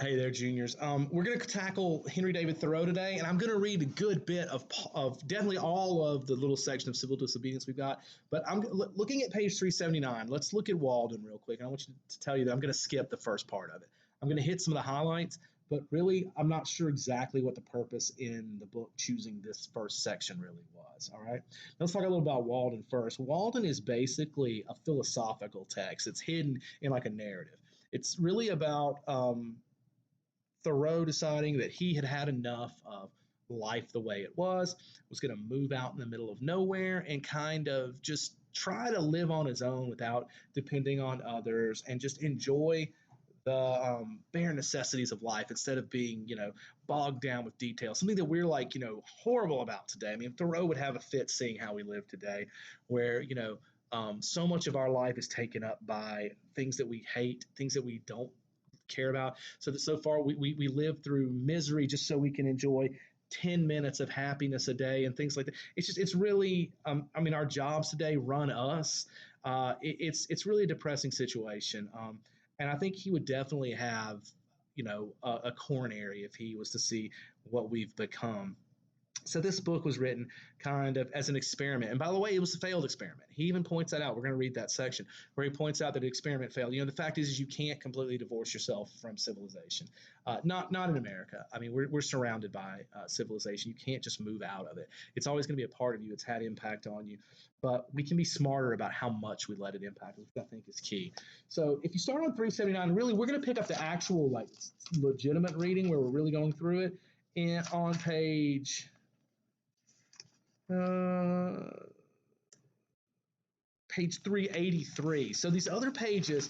Hey there, juniors. We're going to tackle Henry David Thoreau today, and I'm going to read a good bit of definitely all of the little section of civil disobedience we've got. But I'm looking at page 379. Let's look at Walden real quick. And I want you to tell you that I'm going to skip the first part of it. I'm going to hit some of the highlights, but really, I'm not sure exactly what the purpose in the book choosing this first section really was. All right. Let's talk a little about Walden first. Walden is basically a philosophical text. It's hidden in like a narrative. It's really about Thoreau deciding that he had had enough of life the way it was going to move out in the middle of nowhere and kind of just try to live on his own without depending on others and just enjoy the bare necessities of life instead of being, bogged down with details. Something that we're like, horrible about today. I mean, Thoreau would have a fit seeing how we live today, where, so much of our life is taken up by things that we hate, things that we don't care about. So that so far we live through misery just so we can enjoy 10 minutes of happiness a day and things like that. It's really, our jobs today run us. It's really a depressing situation. And I think he would definitely have, a coronary if he was to see what we've become. So this book was written kind of as an experiment. And by the way, it was a failed experiment. He even points that out. We're going to read that section where he points out that the experiment failed. The fact is you can't completely divorce yourself from civilization. Not in America. I mean, we're surrounded by civilization. You can't just move out of it. It's always going to be a part of you. It's had impact on you. But we can be smarter about how much we let it impact us, which I think is key. So if you start on 379, really, we're going to pick up the actual legitimate reading where we're really going through it. And on page page 383. So these other pages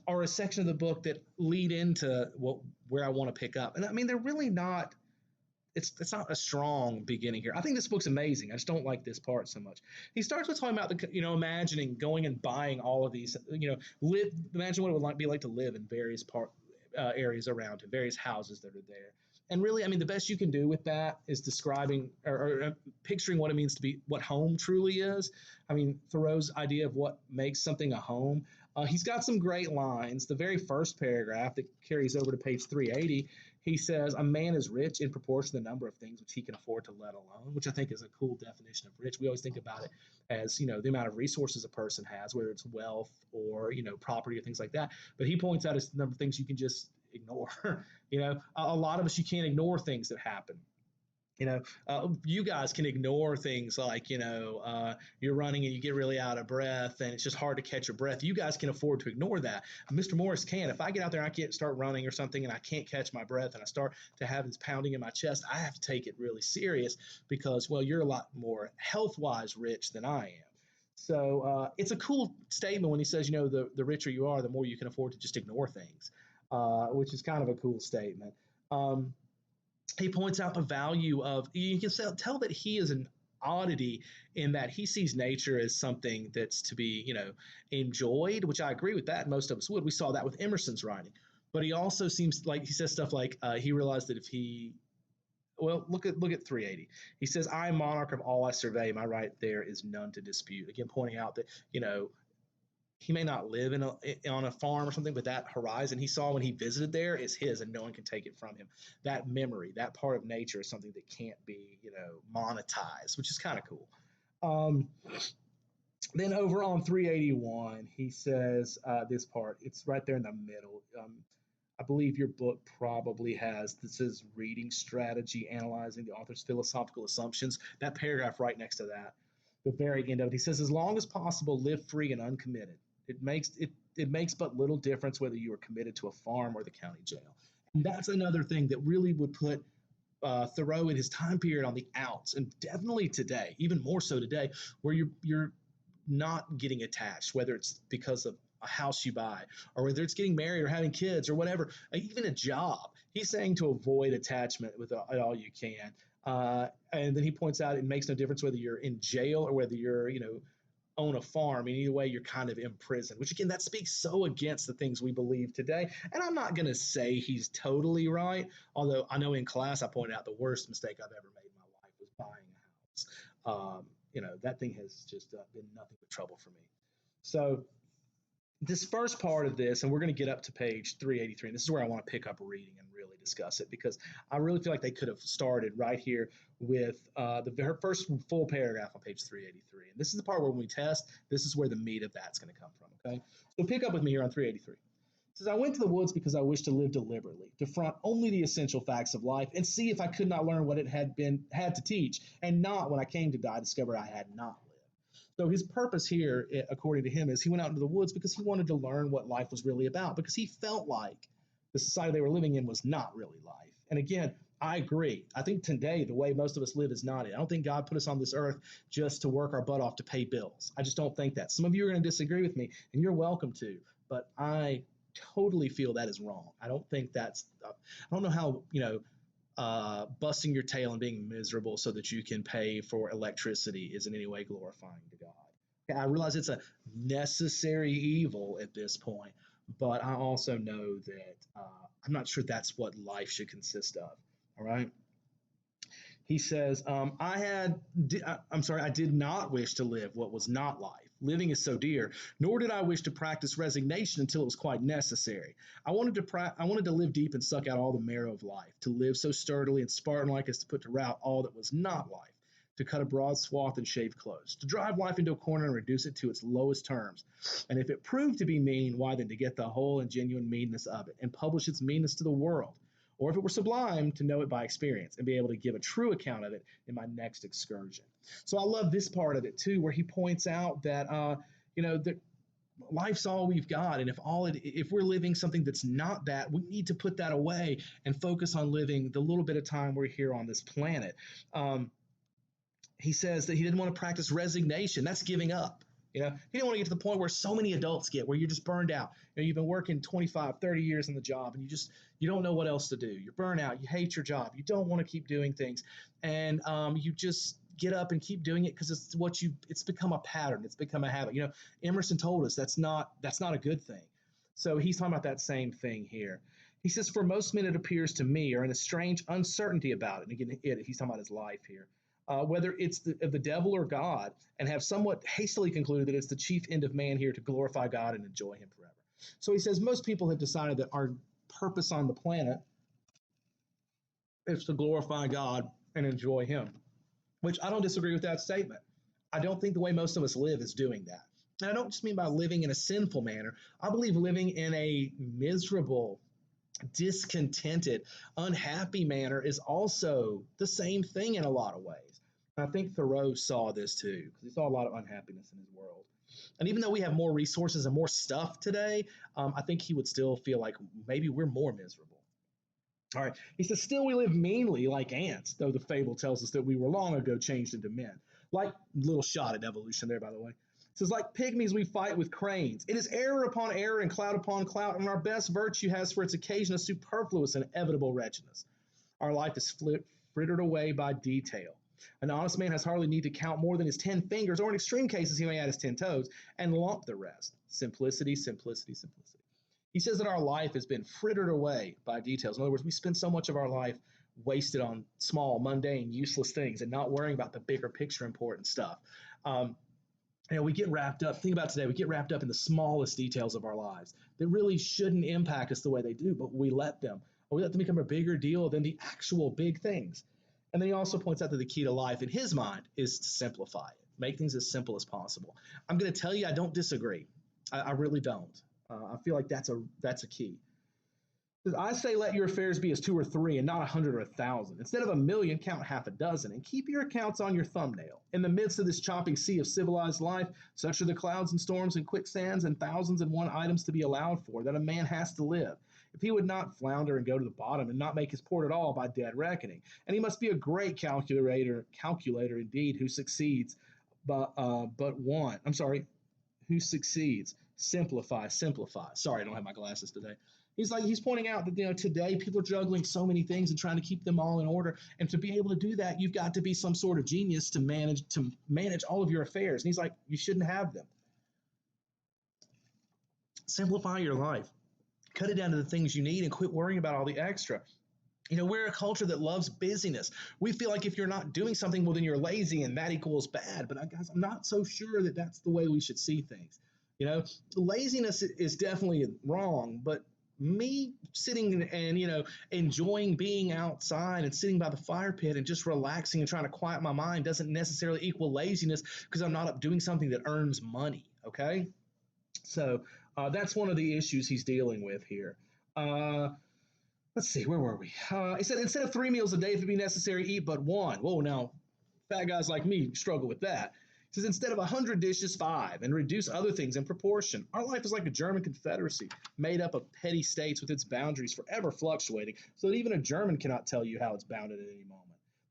are a section of the book that lead into where I want to pick up. And I mean, they're really not, it's not a strong beginning here. I think this book's amazing. I just don't like this part so much. He starts with talking about imagining going and buying all of these, imagine what it would be like to live in various areas around him, various houses that are there. And really, I mean, the best you can do with that is describing or picturing what it means to be what home truly is. I mean, Thoreau's idea of what makes something a home. He's got some great lines. The very first paragraph that carries over to page 380, he says, "A man is rich in proportion to the number of things which he can afford to let alone," which I think is a cool definition of rich. We always think about it as, the amount of resources a person has, whether it's wealth or, property or things like that. But he points out it's the number of things you can just ignore. A lot of us, you can't ignore things that happen. You guys can ignore things like, you're running and you get really out of breath and it's just hard to catch your breath. You guys can afford to ignore that. Mr. Morris can. If I get out there and I start running or something and I can't catch my breath and I start to have this pounding in my chest, I have to take it really serious because, well, you're a lot more health-wise rich than I am. So it's a cool statement when he says, the richer you are, the more you can afford to just ignore things, which is kind of a cool statement. He points out the value of, you can tell that he is an oddity in that he sees nature as something that's to be, enjoyed, which I agree with that. Most of us would. We saw that with Emerson's writing. But he also seems like he says stuff like he realized that if he, well, look at 380. He says, "I am monarch of all I survey. My right there is none to dispute." Again, pointing out that, he may not live on a farm or something, but that horizon he saw when he visited there is his, and no one can take it from him. That memory, that part of nature, is something that can't be, monetized, which is kind of cool. Then over on 381, he says this part. It's right there in the middle. I believe your book probably has, this is reading strategy, analyzing the author's philosophical assumptions. That paragraph right next to that, the very end of it, he says, "As long as possible, live free and uncommitted. It makes but little difference whether you are committed to a farm or the county jail." And that's another thing that really would put Thoreau in his time period on the outs, and definitely today, even more so today, where you're not getting attached, whether it's because of a house you buy or whether it's getting married or having kids or whatever, even a job. He's saying to avoid attachment with all you can. And then he points out it makes no difference whether you're in jail or whether you're, own a farm. In either way, you're kind of imprisoned, which again, that speaks so against the things we believe today. And I'm not going to say he's totally right, although I know in class I pointed out the worst mistake I've ever made in my life was buying a house. That thing has just been nothing but trouble for me. So this first part of this, and we're going to get up to page 383, and this is where I want to pick up reading and really really discuss it because I really feel like they could have started right here with the her first full paragraph on page 383. And this is the part where when we test, this is where the meat of that's going to come from. Okay, so pick up with me here on 383. It says, I went to the woods because I wished to live deliberately, to front only the essential facts of life, and see if I could not learn what it had to teach, and not, when I came to die, discover I had not lived. So his purpose here, according to him, is he went out into the woods because he wanted to learn what life was really about, because he felt like the society they were living in was not really life. And again, I agree. I think today the way most of us live is not it. I don't think God put us on this earth just to work our butt off to pay bills. I just don't think that. Some of you are going to disagree with me, and you're welcome to, but I totally feel that is wrong. I don't think that's, I don't know how, busting your tail and being miserable so that you can pay for electricity is in any way glorifying to God. Okay, I realize it's a necessary evil at this point, but I also know that I'm not sure that's what life should consist of. All right. He says, I did not wish to live what was not life. Living is so dear, nor did I wish to practice resignation until it was quite necessary. I wanted to live deep and suck out all the marrow of life, to live so sturdily and Spartan-like as to put to rout all that was not life, to cut a broad swath and shave close, to drive life into a corner and reduce it to its lowest terms. And if it proved to be mean, why then to get the whole and genuine meanness of it, and publish its meanness to the world. Or if it were sublime, to know it by experience and be able to give a true account of it in my next excursion. So I love this part of it too, where he points out that that life's all we've got, and if we're living something that's not that, we need to put that away and focus on living the little bit of time we're here on this planet. He says that he didn't want to practice resignation. That's giving up. He didn't want to get to the point where so many adults get, where you're just burned out. You've been working 25, 30 years in the job, and you don't know what else to do. You're burnt out. You hate your job. You don't want to keep doing things, and you just get up and keep doing it because it's become a pattern. It's become a habit. Emerson told us that's not a good thing. So he's talking about that same thing here. He says, for most men, it appears to me, or in a strange uncertainty about it. And again, he's talking about his life here. Whether it's the devil or God, and have somewhat hastily concluded that it's the chief end of man here to glorify God and enjoy him forever. So he says most people have decided that our purpose on the planet is to glorify God and enjoy him, which I don't disagree with that statement. I don't think the way most of us live is doing that. And I don't just mean by living in a sinful manner. I believe living in a miserable, discontented, unhappy manner is also the same thing in a lot of ways. I think Thoreau saw this too, because he saw a lot of unhappiness in his world. And even though we have more resources and more stuff today, I think he would still feel like maybe we're more miserable. All right. He says, still we live meanly like ants, though the fable tells us that we were long ago changed into men. Like, little shot at evolution there, by the way. It says, like pygmies, we fight with cranes. It is error upon error and cloud upon cloud, and our best virtue has for its occasion a superfluous and inevitable wretchedness. Our life is frittered away by detail. An honest man has hardly need to count more than his 10 fingers, or in extreme cases, he may add his 10 toes, and lump the rest. Simplicity, simplicity, simplicity. He says that our life has been frittered away by details. In other words, we spend so much of our life wasted on small, mundane, useless things and not worrying about the bigger picture important stuff. We get wrapped up, think about today, we get wrapped up in the smallest details of our lives that really shouldn't impact us the way they do, but we let them become a bigger deal than the actual big things. And then he also points out that the key to life in his mind is to simplify it, make things as simple as possible. I'm going to tell you, I don't disagree. I really don't. I feel like that's a key. I say let your affairs be as 2 or 3 and not 100 or 1,000. Instead of 1,000,000, count half a dozen and keep your accounts on your thumbnail. In the midst of this chopping sea of civilized life, such are the clouds and storms and quicksands and 1,000,001 items to be allowed for that a man has to live. If he would not flounder and go to the bottom and not make his port at all by dead reckoning. And he must be a great calculator indeed, who succeeds, who succeeds. Simplify. Sorry, I don't have my glasses today. He's pointing out that today people are juggling so many things and trying to keep them all in order. And to be able to do that, you've got to be some sort of genius to manage all of your affairs. And he's like, you shouldn't have them. Simplify your life. Cut it down to the things you need and quit worrying about all the extra. We're a culture that loves busyness. We feel like if you're not doing something, well, then you're lazy and that equals bad. But guys, I'm not so sure that that's the way we should see things. Laziness is definitely wrong, but me sitting and enjoying being outside and sitting by the fire pit and just relaxing and trying to quiet my mind doesn't necessarily equal laziness because I'm not up doing something that earns money. Okay, so that's one of the issues he's dealing with here. Uh, let's see, where were we? He said instead of 3 meals a day, if it be necessary, eat but one. Whoa, now fat guys like me struggle with that. He says instead of 100 dishes, five, and reduce other things in proportion. Our life is like a German confederacy, made up of petty states with its boundaries forever fluctuating, so that even a German cannot tell you how it's bounded at any moment.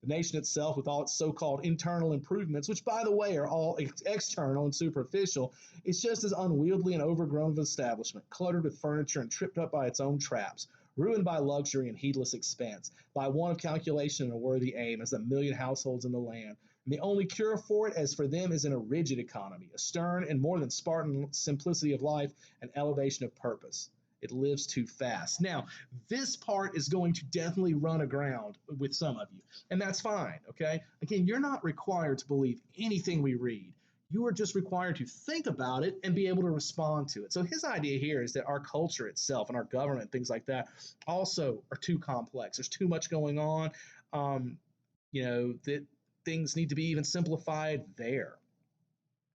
The nation itself, with all its so-called internal improvements, which by the way are all external and superficial, is just as unwieldy and overgrown of an establishment, cluttered with furniture and tripped up by its own traps, ruined by luxury and heedless expense, by want of calculation and a worthy aim, as the million households in the land. And the only cure for it, as for them, is in a rigid economy, a stern and more than Spartan simplicity of life, and elevation of purpose. It lives too fast. Now, this part is going to definitely run aground with some of you, and that's fine, okay? Again, you're not required to believe anything we read. You are just required to think about it and be able to respond to it. So his idea here is that our culture itself and our government, things like that, also are too complex. There's too much going on. That things need to be even simplified there.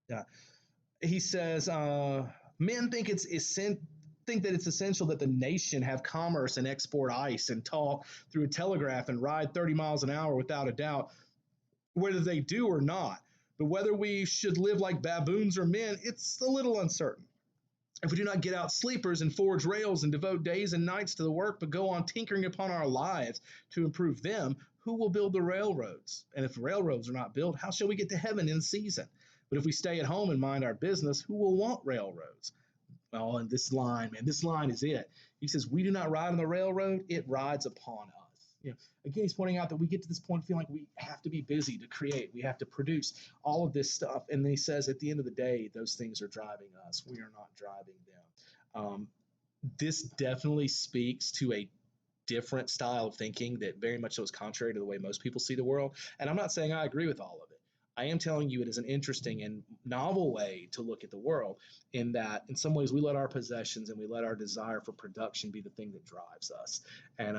Yeah. He says men think that it's essential that the nation have commerce and export ice and talk through a telegraph and ride 30 miles an hour without a doubt, whether they do or not. But whether we should live like baboons or men, it's a little uncertain. If we do not get out sleepers and forge rails and devote days and nights to the work, but go on tinkering upon our lives to improve them, who will build the railroads? And if railroads are not built, how shall we get to heaven in season? But if we stay at home and mind our business, who will want railroads? Oh, and this line, man, this line is it. He says, we do not ride on the railroad, it rides upon us. Again, he's pointing out that we get to this point feeling like we have to be busy to create, we have to produce all of this stuff. And then he says, at the end of the day, those things are driving us. We are not driving them. This definitely speaks to a different style of thinking that very much so is contrary to the way most people see the world. And I'm not saying I agree with all of it. I am telling you it is an interesting and novel way to look at the world, in that in some ways we let our possessions and we let our desire for production be the thing that drives us. And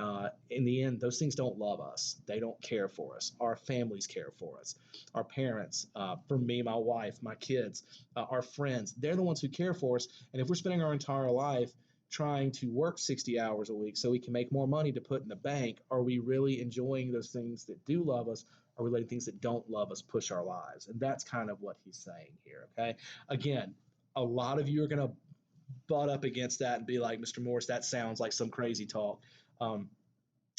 in the end, those things don't love us. They don't care for us. Our families care for us. Our parents, for me, my wife, my kids, our friends, they're the ones who care for us. And if we're spending our entire life trying to work 60 hours a week so we can make more money to put in the bank, are we really enjoying those things that do love us? Are we letting things that don't love us push our lives? And that's kind of what he's saying here, okay? Again, a lot of you are going to butt up against that and be like, Mr. Morris, that sounds like some crazy talk. And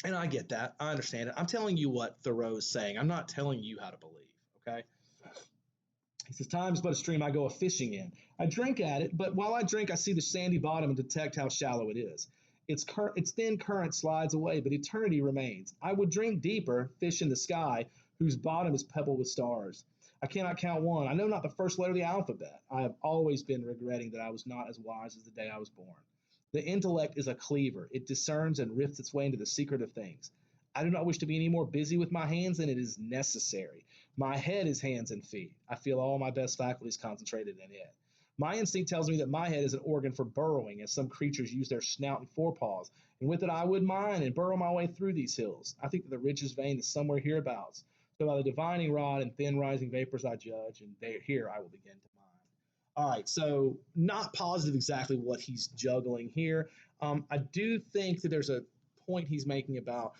I get that. I understand it. I'm telling you what Thoreau is saying. I'm not telling you how to believe, okay? He says, time is but a stream I go a fishing in. I drink at it, but while I drink, I see the sandy bottom and detect how shallow it is. Its thin current slides away, but eternity remains. I would drink deeper, fish in the sky, whose bottom is pebbled with stars. I cannot count one. I know not the first letter of the alphabet. I have always been regretting that I was not as wise as the day I was born. The intellect is a cleaver. It discerns and rifts its way into the secret of things. I do not wish to be any more busy with my hands than it is necessary. My head is hands and feet. I feel all my best faculties concentrated in it. My instinct tells me that my head is an organ for burrowing, as some creatures use their snout and forepaws, and with it I would mine and burrow my way through these hills. I think that the richest vein is somewhere hereabouts. So by the divining rod and thin rising vapors I judge, and here I will begin to mine. All right, so not positive exactly what he's juggling here. I do think that there's a point he's making about,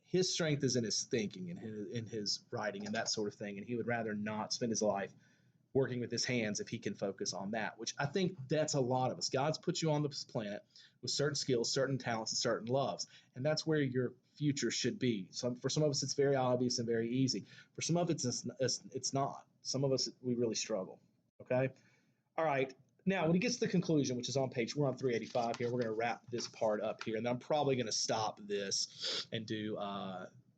his strength is in his thinking and in his writing and that sort of thing, and he would rather not spend his life working with his hands if he can focus on that, which I think that's a lot of us. God's put you on this planet with certain skills, certain talents, and certain loves, and that's where your future should be. For some of us, it's very obvious and very easy. For some of us, it's not. Some of us, we really struggle. Okay? All right. Now, when he gets to the conclusion, which is on we're on 385 here, we're going to wrap this part up here, and I'm probably going to stop this and do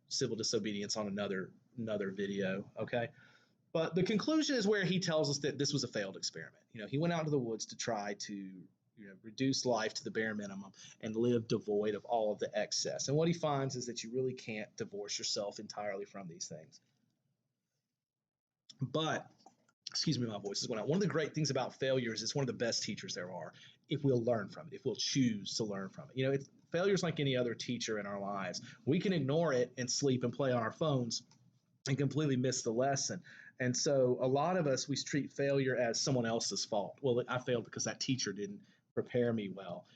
civil disobedience on another video, okay? But the conclusion is where he tells us that this was a failed experiment. He went out into the woods to try to reduce life to the bare minimum and live devoid of all of the excess. And what he finds is that you really can't divorce yourself entirely from these things. But excuse me, my voice is going out. One of the great things about failure is it's one of the best teachers there are if we'll learn from it, if we'll choose to learn from it. Failure is like any other teacher in our lives. We can ignore it and sleep and play on our phones and completely miss the lesson. And so a lot of us, we treat failure as someone else's fault. Well, I failed because that teacher didn't prepare me well.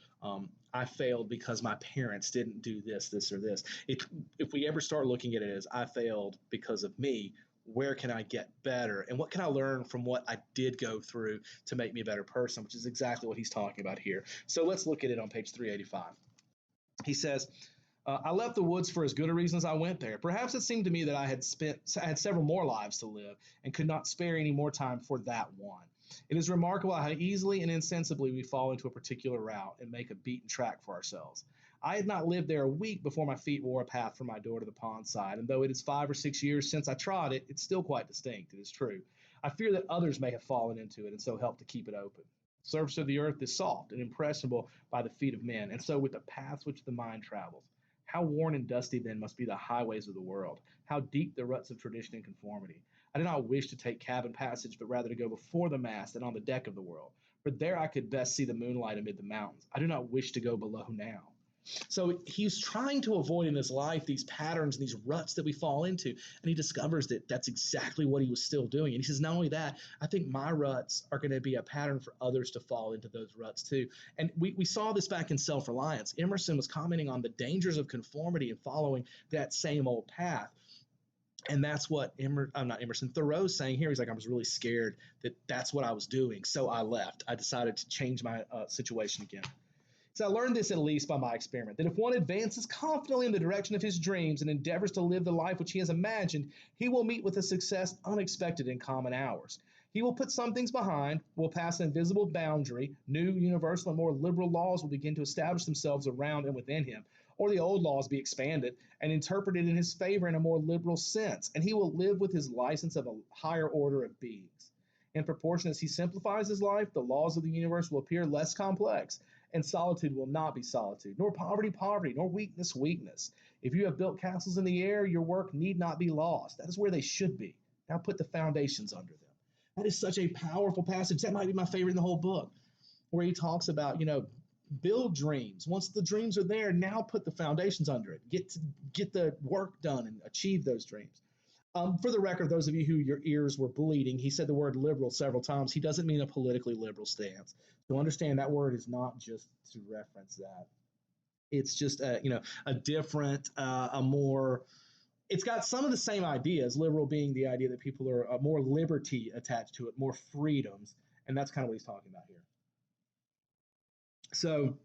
I failed because my parents didn't do this, or this. If we ever start looking at it as I failed because of me, where can I get better? And what can I learn from what I did go through to make me a better person, which is exactly what he's talking about here. So let's look at it on page 385. He says, I left the woods for as good a reason as I went there. Perhaps it seemed to me that I had several more lives to live and could not spare any more time for that one. It is remarkable how easily and insensibly we fall into a particular route and make a beaten track for ourselves. I had not lived there a week before my feet wore a path from my door to the pond side, and though it is 5 or 6 years since I trod it, it's still quite distinct, it is true. I fear that others may have fallen into it and so helped to keep it open. The surface of the earth is soft and impressionable by the feet of men, and so with the paths which the mind travels. How worn and dusty then must be the highways of the world, how deep the ruts of tradition and conformity. I do not wish to take cabin passage, but rather to go before the mast and on the deck of the world, for there I could best see the moonlight amid the mountains. I do not wish to go below now. So he's trying to avoid in his life these patterns and these ruts that we fall into. And he discovers that that's exactly what he was still doing. And he says, not only that, I think my ruts are going to be a pattern for others to fall into those ruts too. And we saw this back in Self-Reliance. Emerson was commenting on the dangers of conformity and following that same old path. And that's what Thoreau's saying here. He's like, I was really scared that that's what I was doing. So I left. I decided to change my situation again. So I learned this at least by my experiment, that if one advances confidently in the direction of his dreams and endeavors to live the life which he has imagined, he will meet with a success unexpected in common hours. He will put some things behind, will pass an invisible boundary, new, universal, and more liberal laws will begin to establish themselves around and within him, or the old laws be expanded and interpreted in his favor in a more liberal sense, and he will live with his license of a higher order of beings. In proportion as he simplifies his life, the laws of the universe will appear less complex, and solitude will not be solitude, nor poverty poverty, nor weakness weakness. If you have built castles in the air, your work need not be lost. That is where they should be. Now put the foundations under them. That is such a powerful passage. That might be my favorite in the whole book, where he talks about, build dreams. Once the dreams are there, now put the foundations under it. Get the work done and achieve those dreams. For the record, those of you who your ears were bleeding, he said the word liberal several times. He doesn't mean a politically liberal stance. So understand that word is not just to reference that. It's just a different, a more. It's got some of the same ideas. Liberal being the idea that people are more liberty attached to it, more freedoms, and that's kind of what he's talking about here. So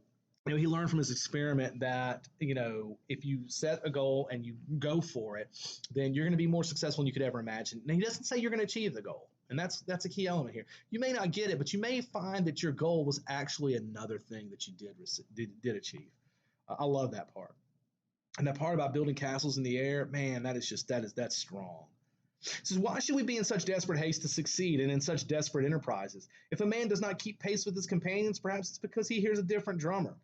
he learned from his experiment that, if you set a goal and you go for it, then you're going to be more successful than you could ever imagine. And he doesn't say you're going to achieve the goal. And that's a key element here. You may not get it, but you may find that your goal was actually another thing that you did achieve. I love that part. And that part about building castles in the air, man, that's strong. It says, why should we be in such desperate haste to succeed and in such desperate enterprises? If a man does not keep pace with his companions, perhaps it's because he hears a different drummer.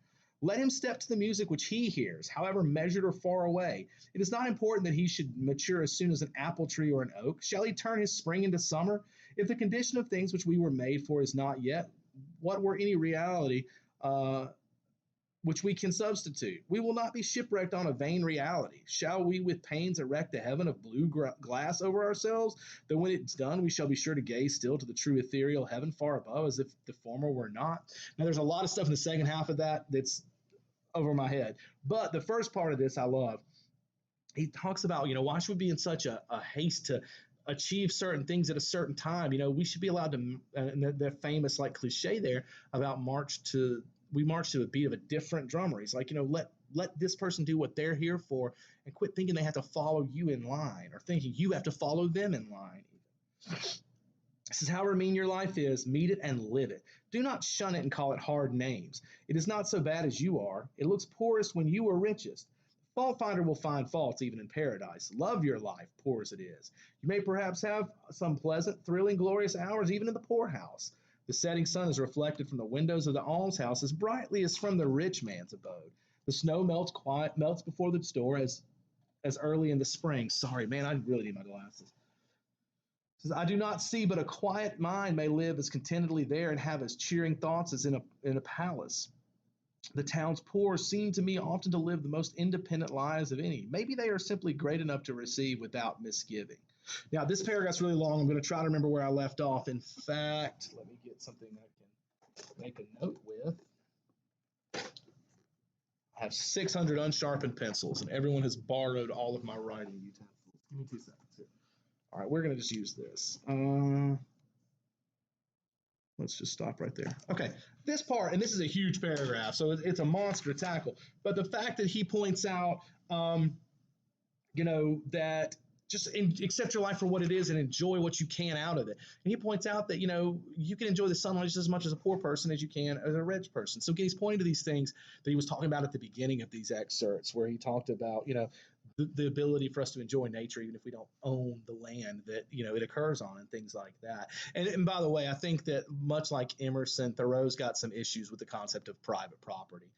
Let him step to the music which he hears, however measured or far away. It is not important that he should mature as soon as an apple tree or an oak. Shall he turn his spring into summer? If the condition of things which we were made for is not yet, what were any reality which we can substitute? We will not be shipwrecked on a vain reality. Shall we with pains erect a heaven of blue glass over ourselves, that when it's done we shall be sure to gaze still to the true ethereal heaven far above, as if the former were not? Now there's a lot of stuff in the second half of that's over my head, but the first part of this I love. He talks about, why should we be in such a haste to achieve certain things at a certain time? We should be allowed to, and the famous cliche there about we march to a beat of a different drummer. He's like, let this person do what they're here for, and quit thinking they have to follow you in line, or thinking you have to follow them in line. This is however mean your life is, meet it and live it. Do not shun it and call it hard names. It is not so bad as you are. It looks poorest when you are richest. The fault finder will find faults even in paradise. Love your life, poor as it is. You may perhaps have some pleasant, thrilling, glorious hours even in the poorhouse. The setting sun is reflected from the windows of the almshouse as brightly as from the rich man's abode. The snow melts before the door as early in the spring. Sorry, man, I really need my glasses. It says, I do not see, but a quiet mind may live as contentedly there and have as cheering thoughts as in a palace. The town's poor seem to me often to live the most independent lives of any. Maybe they are simply great enough to receive without misgiving. Now, this paragraph's really long. I'm going to try to remember where I left off. In fact, let me get something I can make a note with. I have 600 unsharpened pencils, and everyone has borrowed all of my writing utensils. Give me 2 seconds here. All right, we're going to just use this. Let's just stop right there. Okay, this part, and this is a huge paragraph, so it's a monster to tackle. But the fact that he points out, that just accept your life for what it is and enjoy what you can out of it. And he points out that, you can enjoy the sunlight just as much as a poor person as you can as a rich person. So he's pointing to these things that he was talking about at the beginning of these excerpts, where he talked about, the ability for us to enjoy nature, even if we don't own the land that, it occurs on and things like that. And by the way, I think that much like Emerson, Thoreau's got some issues with the concept of private property.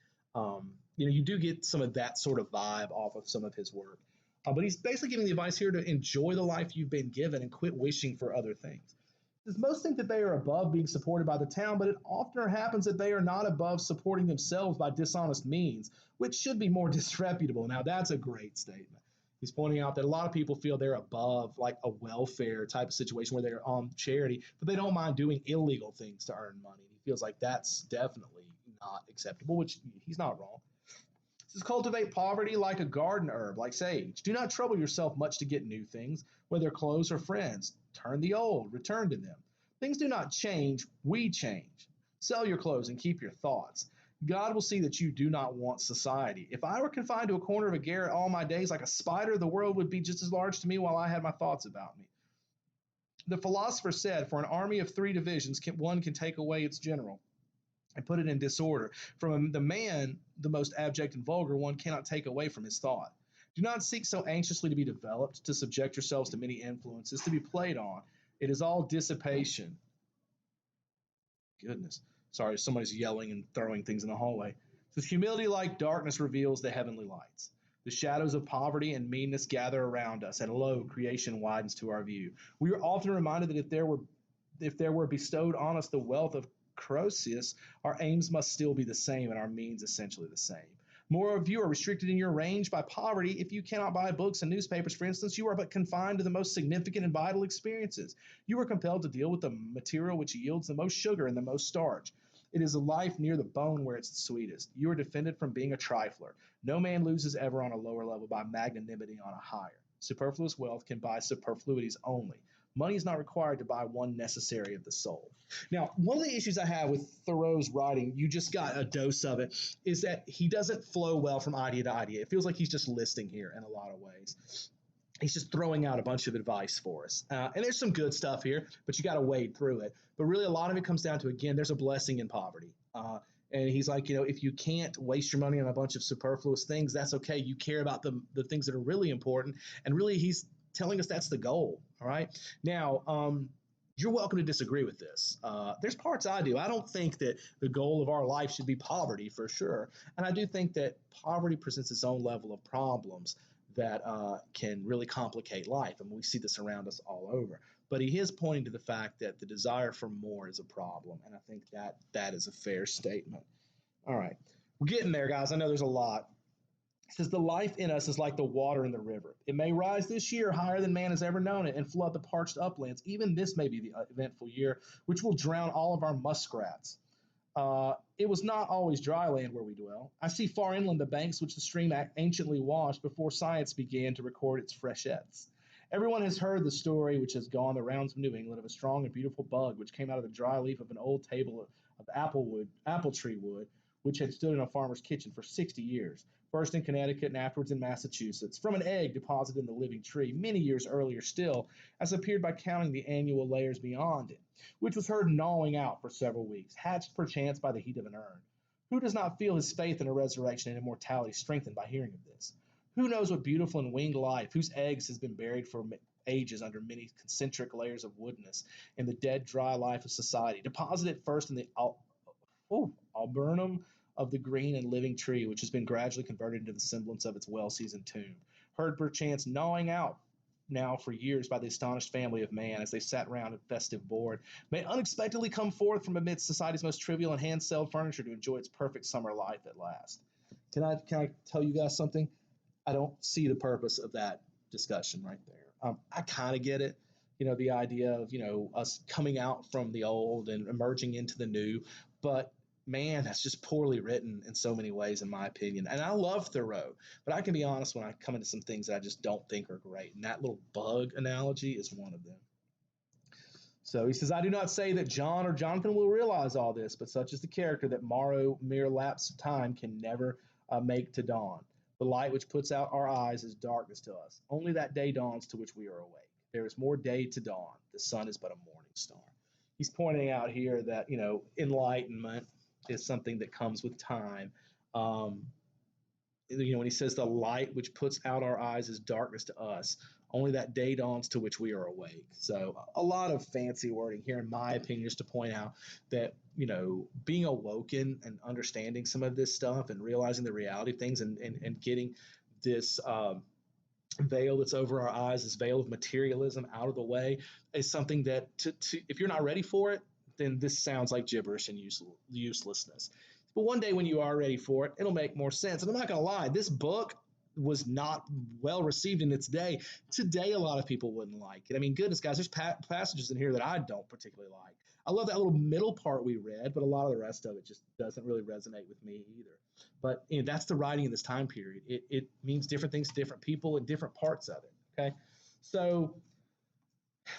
You do get some of that sort of vibe off of some of his work. But he's basically giving the advice here to enjoy the life you've been given and quit wishing for other things. Because most think that they are above being supported by the town, but it often happens that they are not above supporting themselves by dishonest means, which should be more disreputable. Now, that's a great statement. He's pointing out that a lot of people feel they're above like a welfare type of situation where they're on charity, but they don't mind doing illegal things to earn money. He feels like that's definitely not acceptable, which he's not wrong. Says, cultivate poverty like a garden herb, like sage. Do not trouble yourself much to get new things, whether clothes or friends. Turn the old, return to them. Things do not change, we change. Sell your clothes and keep your thoughts. God will see that you do not want society. If I were confined to a corner of a garret all my days like a spider, the world would be just as large to me while I had my thoughts about me. The philosopher said, for an army of 3 divisions, one can take away its general and put it in disorder. From the man, the most abject and vulgar, one cannot take away from his thought. Do not seek so anxiously to be developed, to subject yourselves to many influences, to be played on. It is all dissipation. Goodness. Sorry, somebody's yelling and throwing things in the hallway. It says, humility like darkness reveals the heavenly lights. The shadows of poverty and meanness gather around us, and lo, creation widens to our view. We are often reminded that if there were bestowed on us the wealth of Croesus, our aims must still be the same and our means essentially the same. More of you are restricted in your range by poverty. If you cannot buy books and newspapers, for instance, you are but confined to the most significant and vital experiences. You are compelled to deal with the material which yields the most sugar and the most starch. It is a life near the bone where it's the sweetest. You are defended from being a trifler. No man loses ever on a lower level by magnanimity on a higher. Superfluous wealth can buy superfluities only. Money is not required to buy one necessary of the soul. Now, one of the issues I have with Thoreau's writing, you just got a dose of it, is that he doesn't flow well from idea to idea. It feels like he's just listing here in a lot of ways. He's just throwing out a bunch of advice for us. And there's some good stuff here, but you got to wade through it. But really, a lot of it comes down to, again, there's a blessing in poverty. And he's like, if you can't waste your money on a bunch of superfluous things, that's okay. You care about the things that are really important. And really, he's telling us that's the goal. All right. Now, you're welcome to disagree with this. There's parts I do. I don't think that the goal of our life should be poverty, for sure. And I do think that poverty presents its own level of problems that can really complicate life. And we see this around us all over. But he is pointing to the fact that the desire for more is a problem. And I think that is a fair statement. All right. We're getting there, guys. I know there's a lot. It says, the life in us is like the water in the river. It may rise this year higher than man has ever known it and flood the parched uplands. Even this may be the eventful year, which will drown all of our muskrats. It was not always dry land where we dwell. I see far inland the banks which the stream anciently washed before science began to record its freshets. Everyone has heard the story which has gone the rounds of New England of a strong and beautiful bug which came out of the dry leaf of an old table of apple tree wood, which had stood in a farmer's kitchen for 60 years, first in Connecticut and afterwards in Massachusetts, from an egg deposited in the living tree many years earlier still, as appeared by counting the annual layers beyond it, which was heard gnawing out for several weeks, hatched perchance by the heat of an urn. Who does not feel his faith in a resurrection and immortality strengthened by hearing of this? Who knows what beautiful and winged life, whose eggs has been buried for ages under many concentric layers of woodness in the dead, dry life of society, deposited first in the alburnum of the green and living tree, which has been gradually converted into the semblance of its well-seasoned tomb, heard perchance gnawing out now for years by the astonished family of man as they sat round a festive board, may unexpectedly come forth from amidst society's most trivial and hand-sailed furniture to enjoy its perfect summer life at last. Can I tell you guys something? I don't see the purpose of that discussion right there. I kind of get it, the idea of us coming out from the old and emerging into the new, but man, that's just poorly written in so many ways, in my opinion. And I love Thoreau, but I can be honest when I come into some things that I just don't think are great. And that little bug analogy is one of them. So he says, I do not say that John or Jonathan will realize all this, but such is the character that morrow, mere lapse of time, can never make to dawn. The light which puts out our eyes is darkness to us. Only that day dawns to which we are awake. There is more day to dawn. The sun is but a morning star. He's pointing out here that, enlightenment is something that comes with time. When he says the light which puts out our eyes is darkness to us, only that day dawns to which we are awake. So a lot of fancy wording here, in my opinion, just to point out that, being awoken and understanding some of this stuff and realizing the reality of things and getting this veil that's over our eyes, this veil of materialism out of the way, is something that if you're not ready for it, then this sounds like gibberish and uselessness. But one day when you are ready for it, it'll make more sense. And I'm not going to lie, this book was not well received in its day. Today, a lot of people wouldn't like it. I mean, goodness, guys, there's passages in here that I don't particularly like. I love that little middle part we read, but a lot of the rest of it just doesn't really resonate with me either. But that's the writing in this time period. It means different things to different people in different parts of it. Okay, so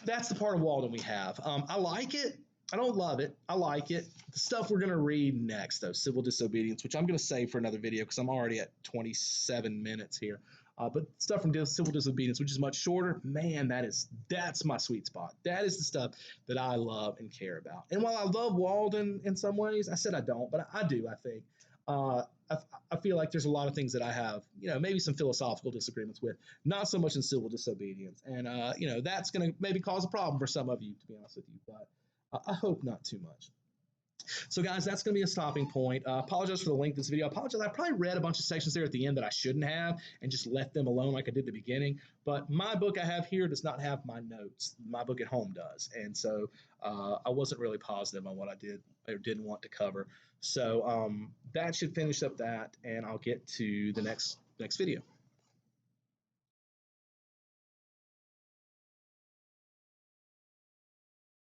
that's the part of Walden we have. I like it. I don't love it. I like it. The stuff we're going to read next, though, civil disobedience, which I'm going to save for another video because I'm already at 27 minutes here. But stuff from civil disobedience, which is much shorter, man, that's my sweet spot. That is the stuff that I love and care about. And while I love Walden in some ways, I said I don't, but I do, I think. I feel like there's a lot of things that I have, maybe some philosophical disagreements with, not so much in civil disobedience. And, that's going to maybe cause a problem for some of you, to be honest with you. But I hope not too much. So, guys, that's going to be a stopping point. Apologize for the length of this video. I apologize. I probably read a bunch of sections there at the end that I shouldn't have and just left them alone like I did at the beginning. But my book I have here does not have my notes. My book at home does. And so I wasn't really positive on what I did or didn't want to cover. So that should finish up that, and I'll get to the next video.